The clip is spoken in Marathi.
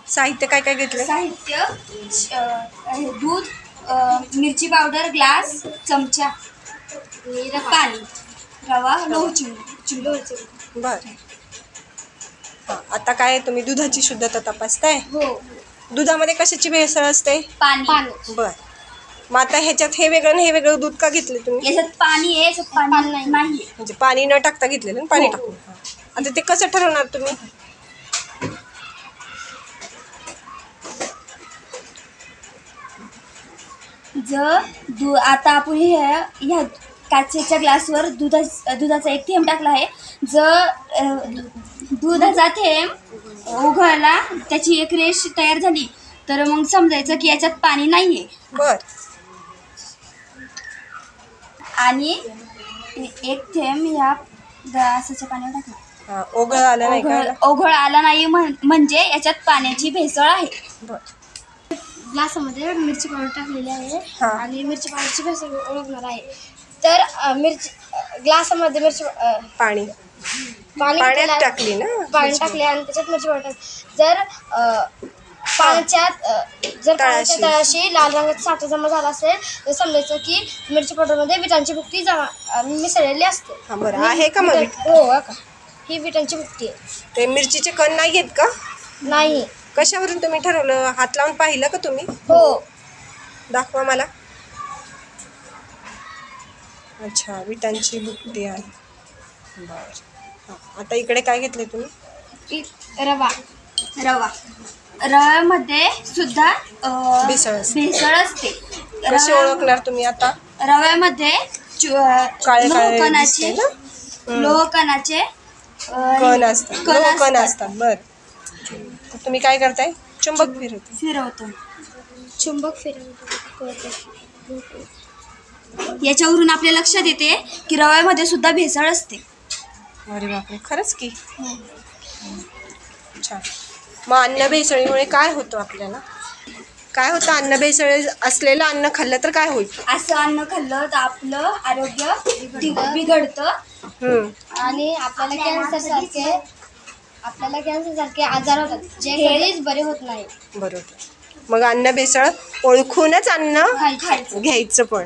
साहित्य काय काय घेतलं? साहित्य दूध, मिरची पावडर, ग्लास, चमचा, पाणी, रवा, लोह चिमणी. बरं. हां, आता काय तुम्ही दुधाची शुद्धता तपासताय? हो. दुधामध्ये कशाची भेसळ असते? पाणी. बरं. मग आता ह्याच्यात हे वेगळं आणि हे वेगळं दूध का घेतले तुम्ही? याच्यात पाणी आहे, याच्यात पाणी नाही. म्हणजे पाणी न टाकता घेतलेलं आणि पाणी हो. टाकून. आता ते कसं ठरवणार तुम्ही? आता आपण ह्या काचेच्या ग्लासवर दुधाचा एक थेंब टाकला आहे. जर दुधाचा थेंब उघडला, त्याची एक रेष तयार झाली, तर मग समजायचं की याच्यात पाणी नाहीये. बर. आणि एक थेंब ह्या ग्लासाच्या पाण्यावर टाकला. ओघळ आला नाही का? ओघळ आला नाही म्हणजे याच्यात पाण्याची भेसळ आहे. बर. ग्लासामध्ये मिरची पावडर टाकलेली आहे हा. आणि मिरची पावडरची भेसळ ओळखणार आहे. तर ग्लासामध्ये पाणी पाणी टाकली ना? पाणी टाकले आणि त्याच्यात मिरची पावडर जर पाण्याच्या तळाशी लाल रंगाचा साठा जमा झाला असेल तर समजायचं की मिरची पावडरमध्ये विटांची भुकटी मिसळलेली असते. बरं. आहे का मग? हो का, ही विटांची भुकटी आहे. ते मिरचीचे कण नाही आहेत का? नाही. कशावरून तुम्ही ठरवलं? हात लावून पाहिलं का तुम्ही? हो. दाखवा मला. अच्छा, विटांची भुकटी आहे. बरं. आता इकडे काय घेतले तुम्ही? रव्यामध्ये सुद्धा भेसळ असते. कशी ओळखणार तुम्ही आता? रव्यामध्ये काळे काळे लोह कणाचे कण असतात. बर. तुम्ही काय करताय? चुंबक फिरवतो. याच्यावरून आपल्या लक्षात येते की रव्यामध्ये सुद्धा भेसळ असते. अरे बापरे, खरंच की? छान. मग अन्न भेसळीमुळे काय होतं आपल्याला? काय होतं? अन्न भेसळ असलेलं अन्न खाल्लं तर काय होईल? असं अन्न खाल्लं तर आपलं आरोग्य बिघडतं आणि आपल्याला कॅन्सर सारखे आजार होतात, जे कधीच बरे होत नाही. बरोबर. मग अन्न भेसळ ओळखूनच अन्न घ्यायचं पण.